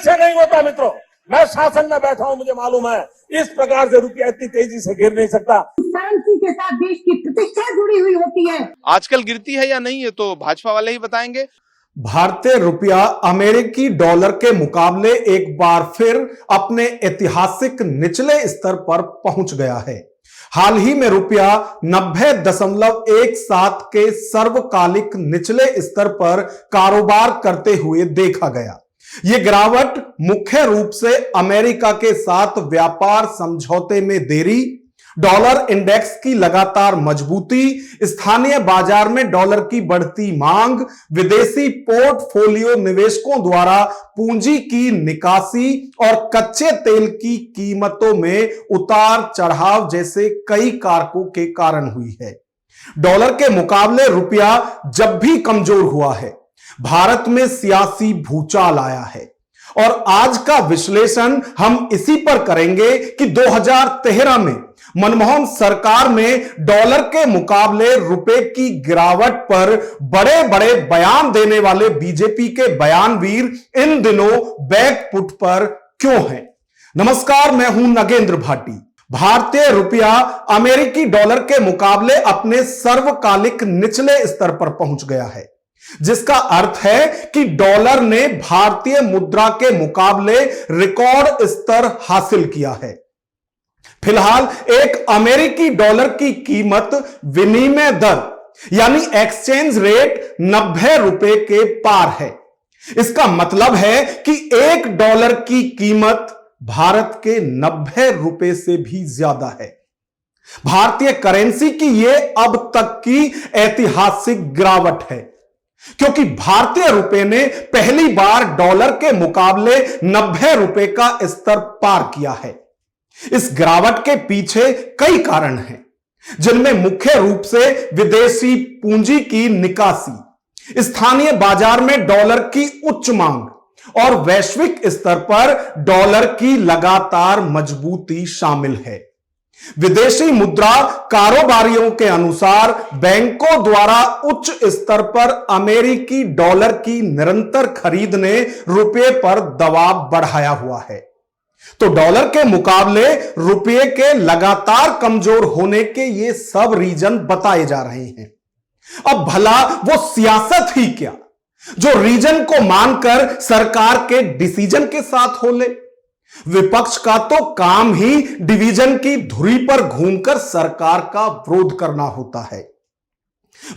ऐसे नहीं होता मित्रों। मैं शासन में बैठा हूं, मुझे मालूम है इस प्रकार से रुपया इतनी तेजी से गिर नहीं सकता। करेंसी के साथ देश की प्रतिष्ठा जुड़ी हुई होती है। आजकल गिरती है या नहीं, है तो भाजपा वाले ही बताएंगे। भारतीय रुपया अमेरिकी डॉलर के मुकाबले एक बार फिर अपने ऐतिहासिक निचले स्तर पर पहुंच गया है। हाल ही में रुपया 90.17 के सर्वकालिक निचले स्तर पर कारोबार करते हुए देखा गया। यह गिरावट मुख्य रूप से अमेरिका के साथ व्यापार समझौते में देरी, डॉलर इंडेक्स की लगातार मजबूती, स्थानीय बाजार में डॉलर की बढ़ती मांग, विदेशी पोर्टफोलियो निवेशकों द्वारा पूंजी की निकासी और कच्चे तेल की कीमतों में उतार चढ़ाव जैसे कई कारकों के कारण हुई है। डॉलर के मुकाबले रुपया जब भी कमजोर हुआ है, भारत में सियासी भूचाल आया है। और आज का विश्लेषण हम इसी पर करेंगे कि 2013 में मनमोहन सरकार में डॉलर के मुकाबले रुपए की गिरावट पर बड़े बड़े बयान देने वाले बीजेपी के बयानवीर इन दिनों बैकफुट पर क्यों हैं। नमस्कार, मैं हूं नगेंद्र भाटी। भारतीय रुपया अमेरिकी डॉलर के मुकाबले अपने सर्वकालिक निचले स्तर पर पहुंच गया है, जिसका अर्थ है कि डॉलर ने भारतीय मुद्रा के मुकाबले रिकॉर्ड स्तर हासिल किया है। फिलहाल एक अमेरिकी डॉलर की कीमत विनिमय दर यानी एक्सचेंज रेट 90 रुपए के पार है। इसका मतलब है कि $1 की कीमत भारत के 90 रुपए से भी ज्यादा है। भारतीय करेंसी की यह अब तक की ऐतिहासिक गिरावट है, क्योंकि भारतीय रुपए ने पहली बार डॉलर के मुकाबले 90 रुपए का स्तर पार किया है। इस गिरावट के पीछे कई कारण हैं, जिनमें मुख्य रूप से विदेशी पूंजी की निकासी, स्थानीय बाजार में डॉलर की उच्च मांग और वैश्विक स्तर पर डॉलर की लगातार मजबूती शामिल है। विदेशी मुद्रा कारोबारियों के अनुसार बैंकों द्वारा उच्च स्तर पर अमेरिकी डॉलर की निरंतर खरीद ने रुपये पर दबाव बढ़ाया हुआ है। तो डॉलर के मुकाबले रुपये के लगातार कमजोर होने के ये सब रीजन बताए जा रहे हैं। अब भला वो सियासत ही क्या जो रीजन को मानकर सरकार के डिसीजन के साथ हो ले। विपक्ष का तो काम ही डिवीजन की धुरी पर घूमकर सरकार का विरोध करना होता है।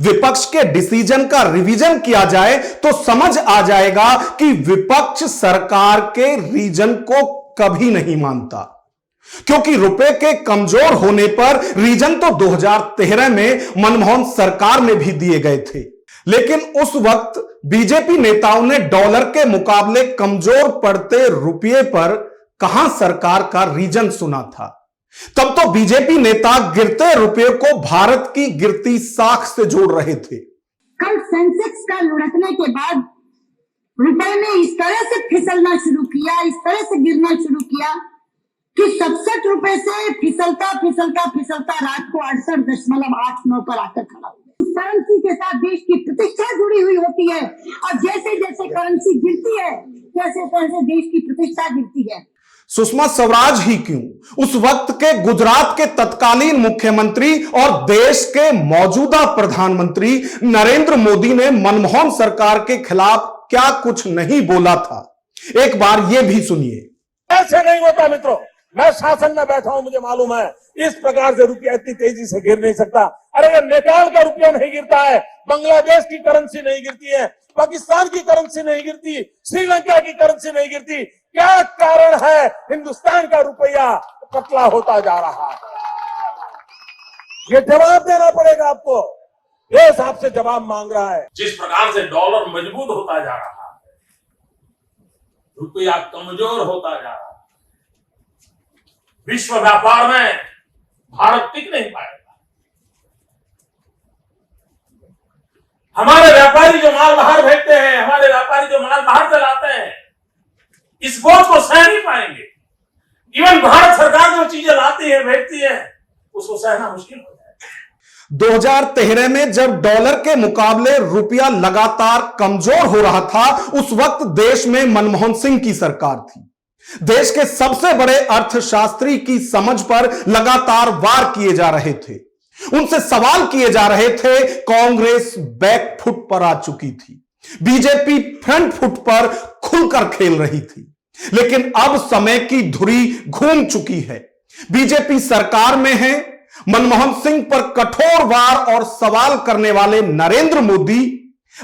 विपक्ष के डिसीजन का रिवीजन किया जाए तो समझ आ जाएगा कि विपक्ष सरकार के रीजन को कभी नहीं मानता, क्योंकि रुपए के कमजोर होने पर रीजन तो 2013 में मनमोहन सरकार में भी दिए गए थे, लेकिन उस वक्त बीजेपी नेताओं ने डॉलर के मुकाबले कमजोर पड़ते रुपये पर कहां सरकार का रीजन सुना था। तब तो बीजेपी नेता गिरते रुपये को भारत की गिरती साख से जोड़ रहे थे। कल सेंसेक्स का लुढ़कने के बाद रुपए ने इस तरह से फिसलना शुरू किया, इस तरह से गिरना शुरू किया कि 67 रुपए से फिसलता फिसलता फिसलता रात को 68.89 पर आकर खड़ा हुआ। करेंसी के साथ देश की प्रतिष्ठा जुड़ी हुई होती है, और जैसे जैसे करेंसी गिरती है तैसे तैसे देश की प्रतिष्ठा गिरती है। सुषमा स्वराज ही क्यों, उस वक्त के गुजरात के तत्कालीन मुख्यमंत्री और देश के मौजूदा प्रधानमंत्री नरेंद्र मोदी ने मनमोहन सरकार के खिलाफ क्या कुछ नहीं बोला था। एक बार यह भी सुनिए। ऐसे नहीं होता मित्रों। मैं शासन में बैठा हूं, मुझे मालूम है इस प्रकार से रुपया इतनी तेजी से गिर नहीं सकता। अरे नेपाल का रुपया नहीं गिरता है, बांग्लादेश की करेंसी नहीं गिरती है, पाकिस्तान की करेंसी नहीं गिरती, श्रीलंका की करेंसी नहीं गिरती। क्या कारण है हिंदुस्तान का रुपया पतला होता जा रहा है? ये जवाब देना पड़ेगा आपको। देश आपसे जवाब मांग रहा है। जिस प्रकार से डॉलर मजबूत होता जा रहा है, रुपया कमजोर होता जा रहा है, विश्व व्यापार में भारत टिक नहीं पाएगा। हमारे व्यापारी जो माल बाहर भेजते हैं, हमारे व्यापारी जो माल बाहर से लाते हैं, इस बोझ को सह नहीं पाएंगे। इवन भारत सरकार जो चीजें लाती है, भेजती है, उसको सहना मुश्किल हो जाएगा। 2013 में जब डॉलर के मुकाबले रुपया लगातार कमजोर हो रहा था, उस वक्त देश में मनमोहन सिंह की सरकार थी। देश के सबसे बड़े अर्थशास्त्री की समझ पर लगातार वार किए जा रहे थे, उनसे सवाल किए जा रहे थे। कांग्रेस बैक फुट पर आ चुकी थी, बीजेपी फ्रंट फुट पर खुलकर खेल रही थी। लेकिन अब समय की धुरी घूम चुकी है, बीजेपी सरकार में है। मनमोहन सिंह पर कठोर वार और सवाल करने वाले नरेंद्र मोदी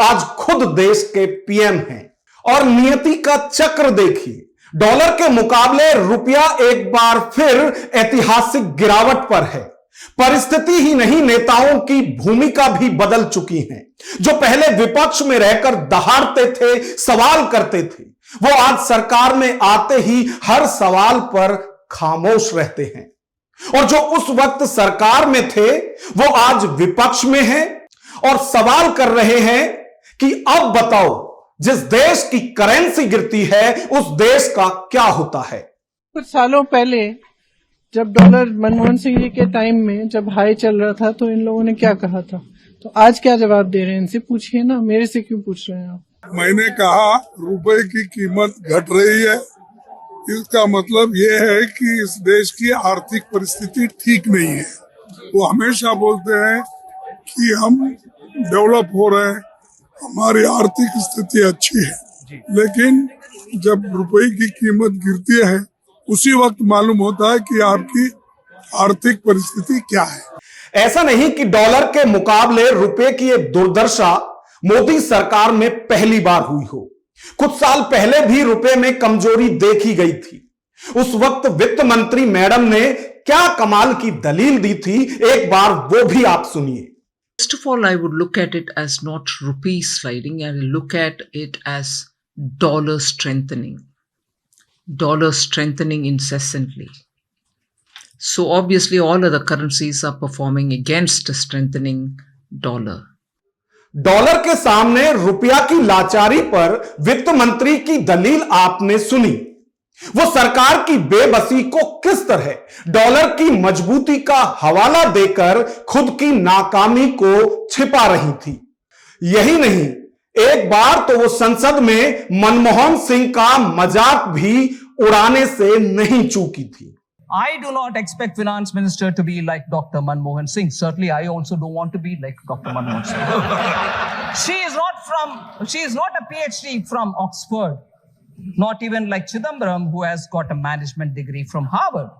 आज खुद देश के पीएम हैं। और नियति का चक्र देखिए, डॉलर के मुकाबले रुपया एक बार फिर ऐतिहासिक गिरावट पर है। परिस्थिति ही नहीं, नेताओं की भूमिका भी बदल चुकी है। जो पहले विपक्ष में रहकर दहाड़ते थे, सवाल करते थे, वो आज सरकार में आते ही हर सवाल पर खामोश रहते हैं। और जो उस वक्त सरकार में थे, वो आज विपक्ष में हैं और सवाल कर रहे हैं कि अब बताओ, जिस देश की करेंसी गिरती है, उस देश का क्या होता है। कुछ सालों पहले जब डॉलर मनमोहन सिंह जी के टाइम में जब हाई चल रहा था, तो इन लोगों ने क्या कहा था, तो आज क्या जवाब दे रहे हैं, इनसे पूछिए ना, मेरे से क्यों पूछ रहे हैं आप। मैंने कहा रुपए की कीमत घट रही है, इसका मतलब ये है कि इस देश की आर्थिक परिस्थिति ठीक नहीं है। वो हमेशा बोलते हैं कि हम डेवलप हो रहे हैं, हमारी आर्थिक स्थिति अच्छी है, लेकिन जब रुपए की कीमत गिरती है, उसी वक्त मालूम होता है कि आपकी आर्थिक परिस्थिति क्या है। ऐसा नहीं कि डॉलर के मुकाबले रुपए की एक दुर्दशा मोदी सरकार में पहली बार हुई हो। कुछ साल पहले भी रुपए में कमजोरी देखी गई थी। उस वक्त वित्त मंत्री मैडम ने क्या कमाल की दलील दी थी, एक बार वो भी आप सुनिए। First of all, I would look at it as not rupee sliding, and look at it as dollar strengthening. Dollar strengthening incessantly. So obviously all other currencies are performing against a strengthening dollar. Dollar के सामने रुपया की लाचारी पर वित्त मंत्री की दलील आपने सुनी। वो सरकार की बेबसी को किस तरह डॉलर की मजबूती का हवाला देकर खुद की नाकामी को छिपा रही थी। यही नहीं, एक बार तो वो संसद में मनमोहन सिंह का मजाक भी उड़ाने से नहीं चूकी थी। I do not expect finance minister to be like Dr. Manmohan Singh. Certainly, I also don't want to be like Dr. Manmohan Singh. She is not a PhD from Oxford. Not even like Chidambaram, who has got a management degree from Harvard.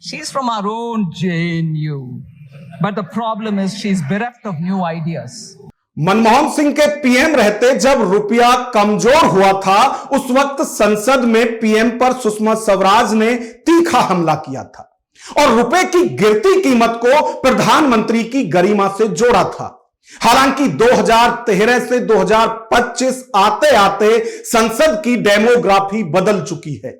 She's from our own JNU. But the problem is she's bereft of new ideas. Manmohan Singh के PM रहते जब रुपया कमजोर हुआ था, उस वक्त संसद में पीएम पर सुषमा स्वराज ने तीखा हमला किया था और रुपए की गिरती कीमत को प्रधानमंत्री की गरिमा से जोड़ा था। हालांकि 2013 से 2025 आते आते संसद की डेमोग्राफी बदल चुकी है।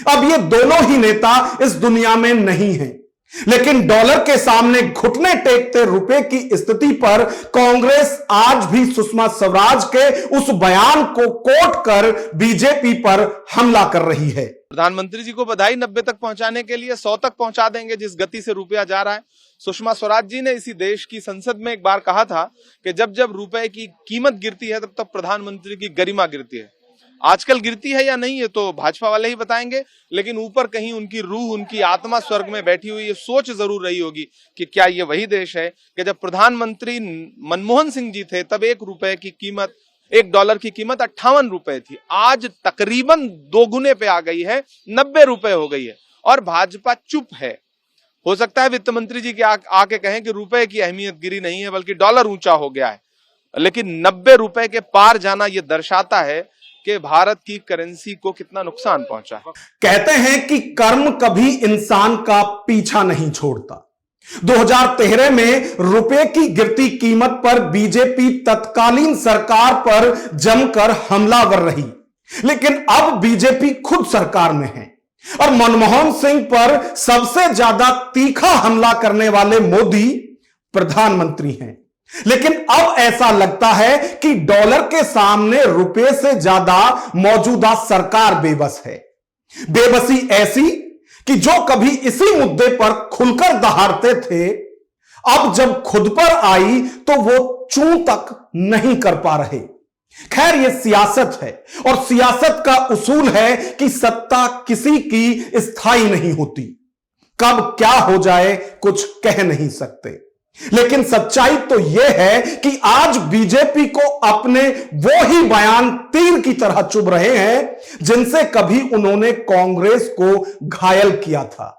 अब ये दोनों ही नेता इस दुनिया में नहीं हैं, लेकिन डॉलर के सामने घुटने टेकते रुपए की स्थिति पर कांग्रेस आज भी सुषमा स्वराज के उस बयान को कोट कर बीजेपी पर हमला कर रही है। प्रधानमंत्री जी को बधाई 90 तक पहुंचाने के लिए 100 तक पहुंचा देंगे जिस गति से रुपया जा रहा है। सुषमा स्वराज जी ने इसी देश की संसद में एक बार कहा था कि जब जब रुपए की कीमत गिरती है तब तब प्रधानमंत्री की गरिमा गिरती है। आजकल गिरती है या नहीं है तो भाजपा वाले ही बताएंगे, लेकिन ऊपर कहीं उनकी रूह, उनकी आत्मा स्वर्ग में बैठी हुई, ये सोच जरूर रही होगी कि क्या ये वही देश है कि जब प्रधानमंत्री मनमोहन सिंह जी थे तब एक डॉलर की कीमत 58 रुपए थी, आज तकरीबन दोगुने पे आ गई है, 90 रुपए हो गई है और भाजपा चुप है। हो सकता है वित्त मंत्री जी के आके कहें कि रुपए की अहमियत गिरी नहीं है बल्कि डॉलर ऊंचा हो गया है, लेकिन 90 रुपए के पार जाना यह दर्शाता है कि भारत की करेंसी को कितना नुकसान पहुंचा है। कहते हैं कि कर्म कभी इंसान का पीछा नहीं छोड़ता। 2013 में रुपए की गिरती कीमत पर बीजेपी तत्कालीन सरकार पर जमकर हमलावर रही, लेकिन अब बीजेपी खुद सरकार में है और मनमोहन सिंह पर सबसे ज्यादा तीखा हमला करने वाले मोदी प्रधानमंत्री हैं। लेकिन अब ऐसा लगता है कि डॉलर के सामने रुपए से ज्यादा मौजूदा सरकार बेबस है। बेबसी ऐसी कि जो कभी इसी मुद्दे पर खुलकर दहाड़ते थे, अब जब खुद पर आई तो वो चूं तक नहीं कर पा रहे। खैर, ये सियासत है और सियासत का उसूल है कि सत्ता किसी की स्थायी नहीं होती। कब क्या हो जाए कुछ कह नहीं सकते, लेकिन सच्चाई तो यह है कि आज बीजेपी को अपने वो ही बयान तीर की तरह चुभ रहे हैं जिनसे कभी उन्होंने कांग्रेस को घायल किया था।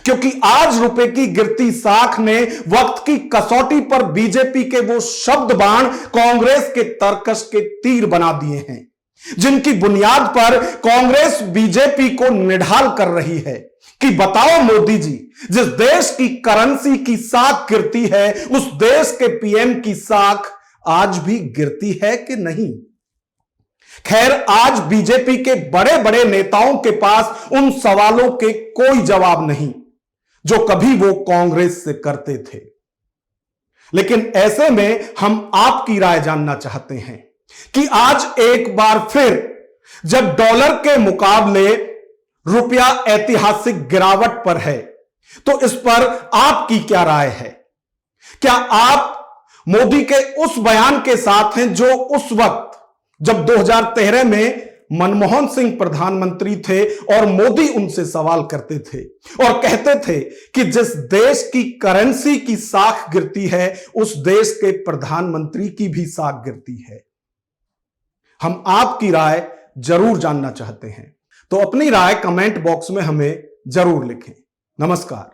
क्योंकि आज रुपए की गिरती साख ने वक्त की कसौटी पर बीजेपी के वो शब्द बाण कांग्रेस के तरकश के तीर बना दिए हैं, जिनकी बुनियाद पर कांग्रेस बीजेपी को निढाल कर रही है कि बताओ मोदी जी, जिस देश की करेंसी की साख गिरती है उस देश के पीएम की साख आज भी गिरती है कि नहीं। खैर, आज बीजेपी के बड़े बड़े नेताओं के पास उन सवालों के कोई जवाब नहीं जो कभी वो कांग्रेस से करते थे। लेकिन ऐसे में हम आपकी राय जानना चाहते हैं कि आज एक बार फिर जब डॉलर के मुकाबले रुपया ऐतिहासिक गिरावट पर है तो इस पर आपकी क्या राय है? क्या आप मोदी के उस बयान के साथ हैं जो उस वक्त जब 2013 में मनमोहन सिंह प्रधानमंत्री थे और मोदी उनसे सवाल करते थे और कहते थे कि जिस देश की करेंसी की साख गिरती है उस देश के प्रधानमंत्री की भी साख गिरती है? हम आपकी राय जरूर जानना चाहते हैं, तो अपनी राय कमेंट बॉक्स में हमें जरूर लिखें। नमस्कार।